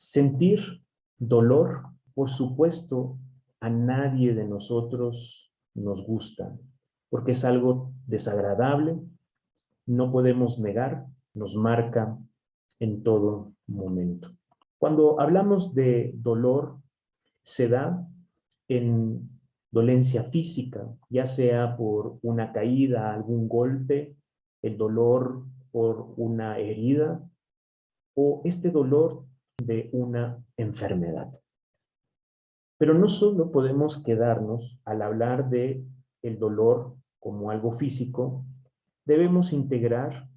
Sentir dolor, por supuesto, a nadie de nosotros nos gusta, porque es algo desagradable, no podemos negar, nos marca en todo momento. Cuando hablamos de dolor, se da en dolencia física, ya sea por una caída, algún golpe, el dolor por una herida o este dolor de una enfermedad. Pero no solo podemos quedarnos al hablar de el dolor como algo físico, debemos integrar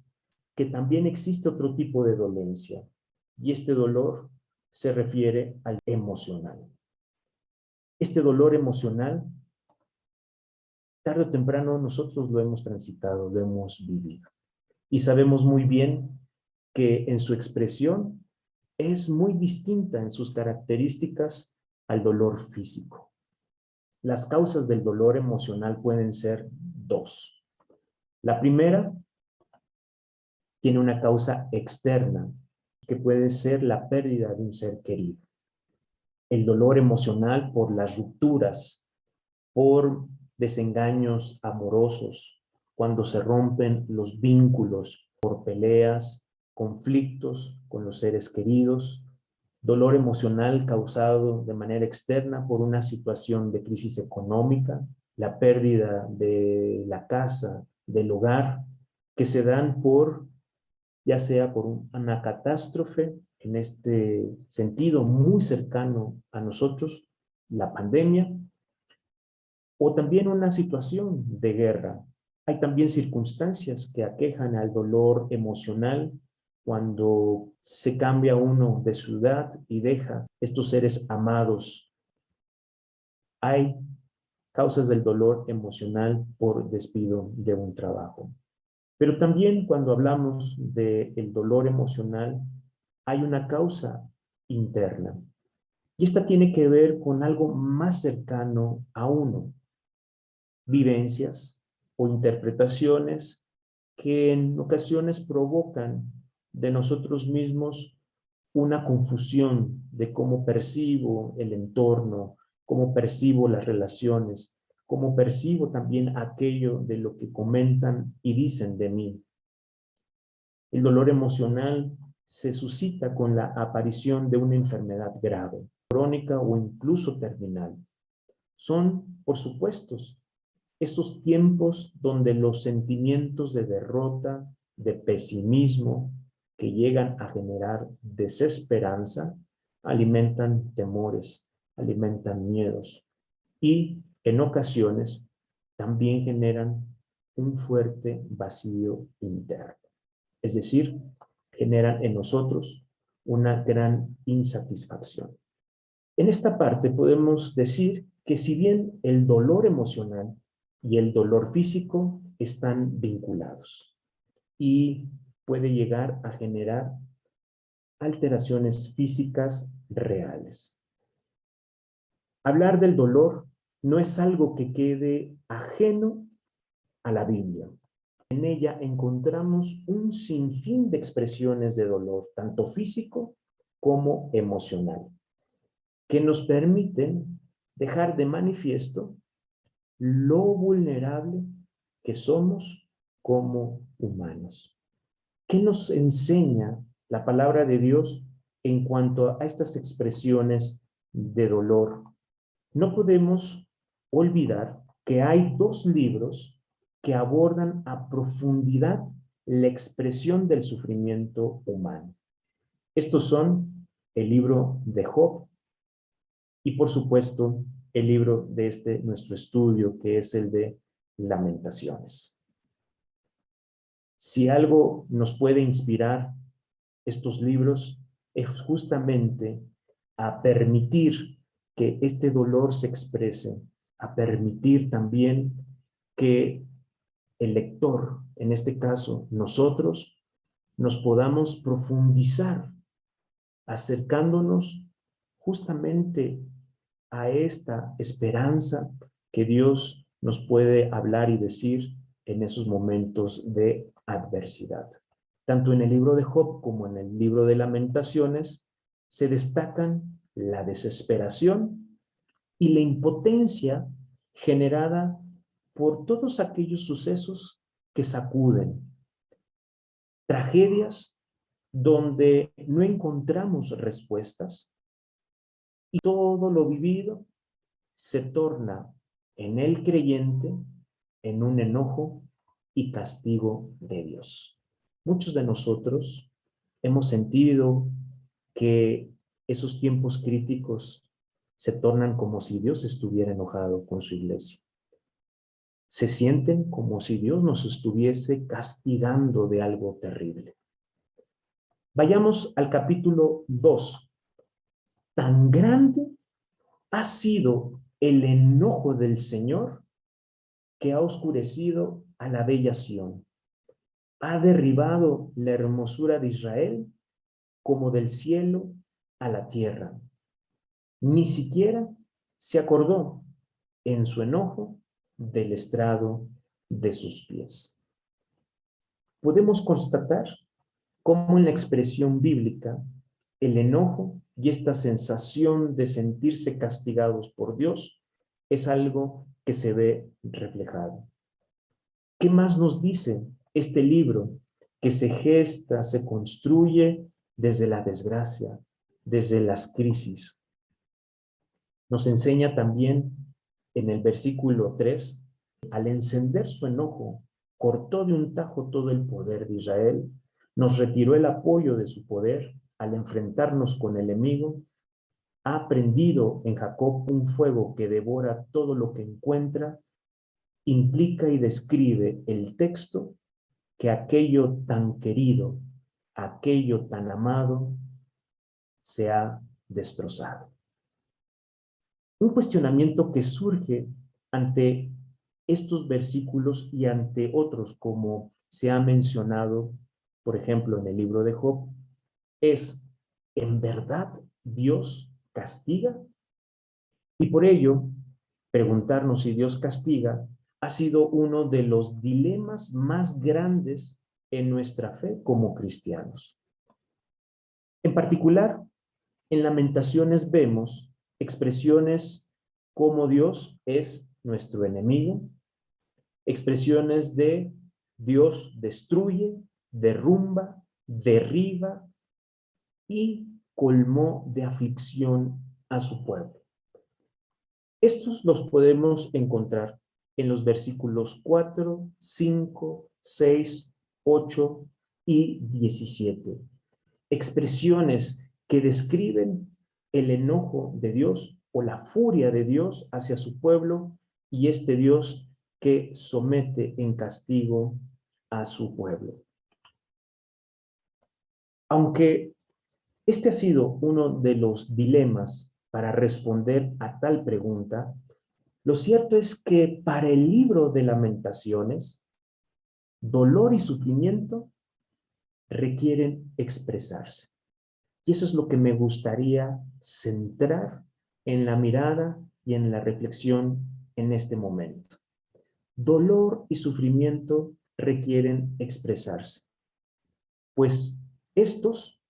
que también existe otro tipo de dolencia, y este dolor se refiere al emocional. Este dolor emocional, tarde o temprano nosotros lo hemos transitado, lo hemos vivido. Y sabemos muy bien que en su expresión es muy distinta en sus características al dolor físico. Las causas del dolor emocional pueden ser dos. La primera tiene una causa externa, que puede ser la pérdida de un ser querido. El dolor emocional por las rupturas, por desengaños amorosos, cuando se rompen los vínculos, por peleas, conflictos con los seres queridos, dolor emocional causado de manera externa por una situación de crisis económica, la pérdida de la casa, del hogar, que se dan por, ya sea por una catástrofe, en este sentido muy cercano a nosotros, la pandemia, o también una situación de guerra. Hay también circunstancias que aquejan al dolor emocional cuando se cambia uno de ciudad y deja estos seres amados. Hay causas del dolor emocional por despido de un trabajo. Pero también cuando hablamos del dolor emocional, hay una causa interna. Y esta tiene que ver con algo más cercano a uno, vivencias o interpretaciones que en ocasiones provocan de nosotros mismos una confusión de cómo percibo el entorno, cómo percibo las relaciones, cómo percibo también aquello de lo que comentan y dicen de mí. El dolor emocional se suscita con la aparición de una enfermedad grave, crónica o incluso terminal. Son, por supuesto, esos tiempos donde los sentimientos de derrota, de pesimismo, que llegan a generar desesperanza, alimentan temores, alimentan miedos y en ocasiones también generan un fuerte vacío interno. Es decir, generan en nosotros una gran insatisfacción. En esta parte podemos decir que si bien el dolor emocional y el dolor físico están vinculados y puede llegar a generar alteraciones físicas reales. Hablar del dolor no es algo que quede ajeno a la Biblia. En ella encontramos un sinfín de expresiones de dolor, tanto físico como emocional, que nos permiten dejar de manifiesto lo vulnerable que somos como humanos. ¿Qué nos enseña la palabra de Dios en cuanto a estas expresiones de dolor? No podemos olvidar que hay dos libros que abordan a profundidad la expresión del sufrimiento humano. Estos son el libro de Job y, por supuesto, el libro de nuestro estudio, que es el de Lamentaciones. Si algo nos puede inspirar estos libros es justamente a permitir que este dolor se exprese, a permitir también que el lector, en este caso nosotros, nos podamos profundizar, acercándonos justamente a esta esperanza que Dios nos puede hablar y decir en esos momentos de adversidad. Tanto en el libro de Job como en el libro de Lamentaciones se destacan la desesperación y la impotencia generada por todos aquellos sucesos que sacuden, tragedias donde no encontramos respuestas y todo lo vivido se torna en el creyente en un enojo y castigo de Dios. Muchos de nosotros hemos sentido que esos tiempos críticos se tornan como si Dios estuviera enojado con su iglesia. Se sienten como si Dios nos estuviese castigando de algo terrible. Vayamos al capítulo 2. Tan grande ha sido el enojo del Señor que ha oscurecido a la bella Sión. Ha derribado la hermosura de Israel como del cielo a la tierra. Ni siquiera se acordó en su enojo del estrado de sus pies. Podemos constatar cómo en la expresión bíblica el enojo y esta sensación de sentirse castigados por Dios es algo que se ve reflejado. ¿Qué más nos dice este libro que se gesta, se construye desde la desgracia, desde las crisis? Nos enseña también en el versículo 3, al encender su enojo, cortó de un tajo todo el poder de Israel, nos retiró el apoyo de su poder al enfrentarnos con el enemigo, ha prendido en Jacob un fuego que devora todo lo que encuentra, implica y describe el texto que aquello tan querido, aquello tan amado, se ha destrozado. Un cuestionamiento que surge ante estos versículos y ante otros, como se ha mencionado, por ejemplo, en el libro de Job, es, ¿en verdad Dios castiga? Y por ello, preguntarnos si Dios castiga ha sido uno de los dilemas más grandes en nuestra fe como cristianos. En particular, en Lamentaciones vemos expresiones como Dios es nuestro enemigo, expresiones de Dios destruye, derrumba, derriba y colmó de aflicción a su pueblo. Estos los podemos encontrar en los versículos 4, 5, 6, 8 y 17. Expresiones que describen el enojo de Dios o la furia de Dios hacia su pueblo y este Dios que somete en castigo a su pueblo. Aunque este ha sido uno de los dilemas para responder a tal pregunta, lo cierto es que para el libro de Lamentaciones, dolor y sufrimiento requieren expresarse. Y eso es lo que me gustaría centrar en la mirada y en la reflexión en este momento. Dolor y sufrimiento requieren expresarse, pues estos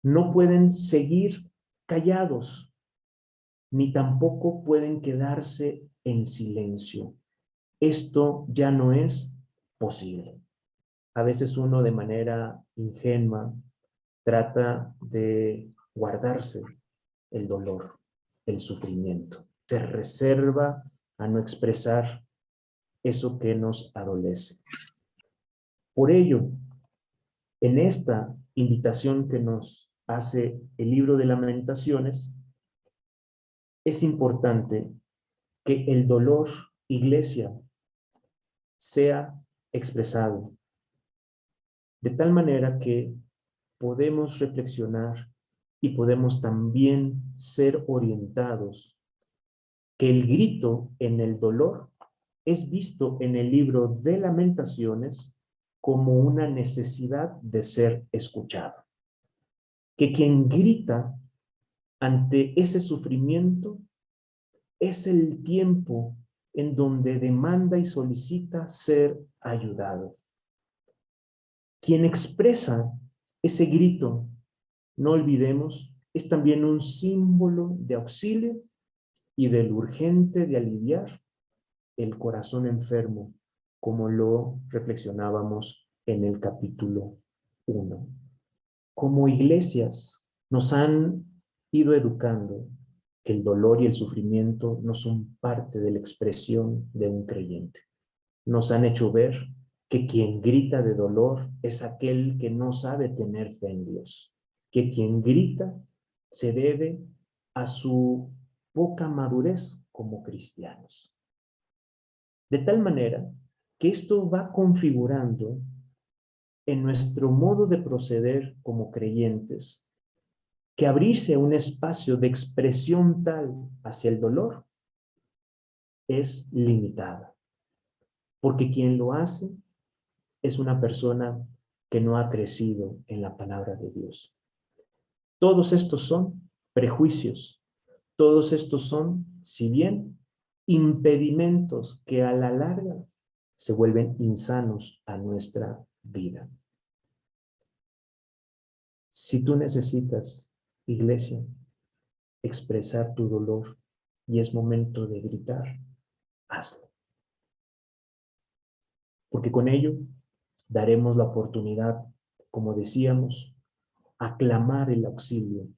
no pueden seguir callados, ni tampoco pueden quedarse en silencio. Esto ya no es posible. A veces uno de manera ingenua trata de guardarse el dolor, el sufrimiento. Se reserva a no expresar eso que nos adolece. Por ello, en esta invitación que nos hace el libro de Lamentaciones, es importante que el dolor, iglesia, sea expresado, de tal manera que podemos reflexionar y podemos también ser orientados, que el grito en el dolor es visto en el libro de Lamentaciones como una necesidad de ser escuchado. Que quien grita ante ese sufrimiento es el tiempo en donde demanda y solicita ser ayudado. Quien expresa ese grito no olvidemos, es también un símbolo de auxilio y del urgente de aliviar el corazón enfermo, como lo reflexionábamos en el capítulo 1. Como iglesias nos han ido educando que el dolor y el sufrimiento no son parte de la expresión de un creyente. Nos han hecho ver que quien grita de dolor es aquel que no sabe tener fe en Dios, que quien grita se debe a su poca madurez como cristianos. De tal manera que esto va configurando en nuestro modo de proceder como creyentes, que abrirse a un espacio de expresión tal hacia el dolor es limitada, porque quien lo hace es una persona que no ha crecido en la palabra de Dios. Todos estos son prejuicios, todos estos son, si bien, impedimentos que a la larga se vuelven insanos a nuestra vida. Si tú necesitas, iglesia, expresar tu dolor y es momento de gritar, hazlo. Porque con ello daremos la oportunidad, como decíamos, a clamar el auxilio,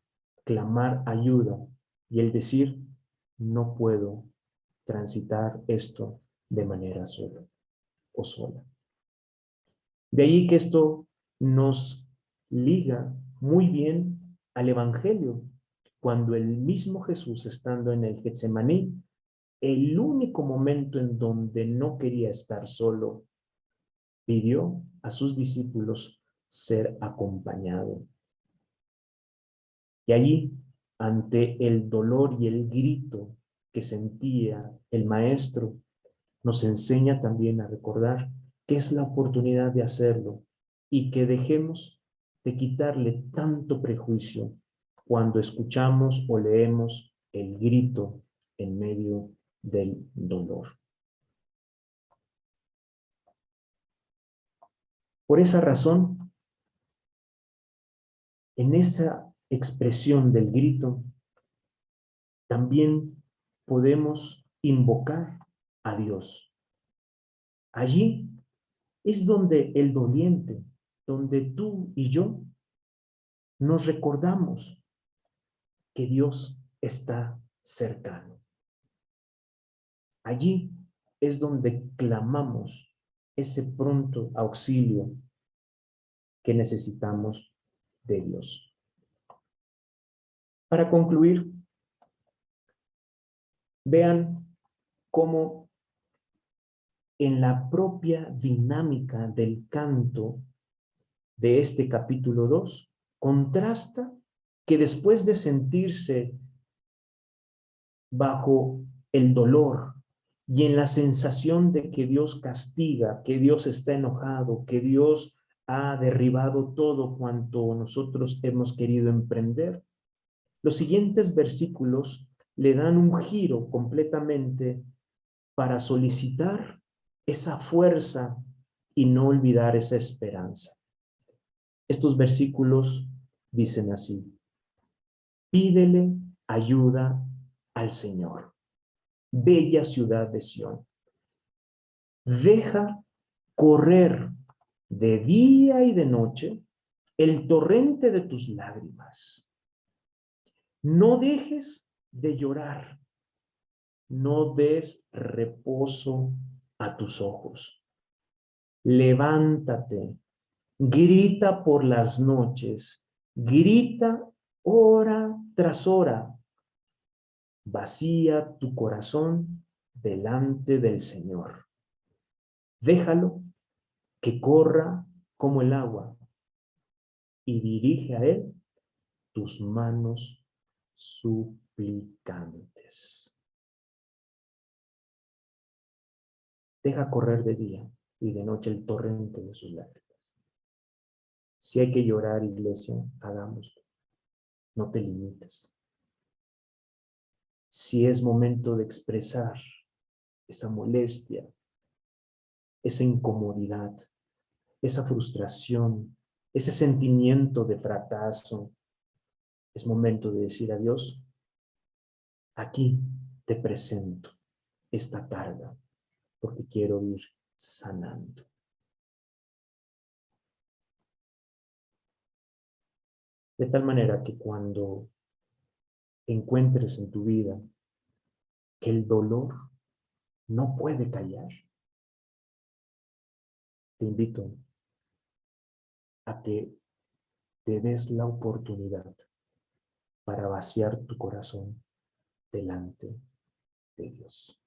clamar ayuda y el decir, no puedo transitar esto de manera sola o sola. De ahí que esto nos liga muy bien al Evangelio, cuando el mismo Jesús, estando en el Getsemaní, el único momento en donde no quería estar solo, pidió a sus discípulos ser acompañado. Y allí, ante el dolor y el grito que sentía el maestro, nos enseña también a recordar que es la oportunidad de hacerlo y que dejemos de quitarle tanto prejuicio cuando escuchamos o leemos el grito en medio del dolor. Por esa razón, en esa expresión del grito, también podemos invocar a Dios. Allí es donde el doliente, donde tú y yo nos recordamos que Dios está cercano. Allí es donde clamamos ese pronto auxilio que necesitamos de Dios. Para concluir, vean cómo en la propia dinámica del canto de este capítulo 2, contrasta que después de sentirse bajo el dolor y en la sensación de que Dios castiga, que Dios está enojado, que Dios ha derribado todo cuanto nosotros hemos querido emprender, los siguientes versículos le dan un giro completamente para solicitar esa fuerza y no olvidar esa esperanza. Estos versículos dicen así: pídele ayuda al Señor, bella ciudad de Sión. Deja correr de día y de noche el torrente de tus lágrimas. No dejes de llorar, no des reposo a tus ojos. Levántate, grita por las noches, grita hora tras hora. Vacía tu corazón delante del Señor. Déjalo que corra como el agua y dirige a Él tus manos suplicantes. Deja correr de día y de noche el torrente de sus lágrimas. Si hay que llorar, iglesia, hagámoslo. No te limites. Si es momento de expresar esa molestia, esa incomodidad, esa frustración, ese sentimiento de fracaso, Es momento de decir a Dios, aquí te presento esta carga, porque quiero ir sanando. De tal manera que cuando encuentres en tu vida que el dolor no puede callar, te invito a que te des la oportunidad para vaciar tu corazón delante de Dios.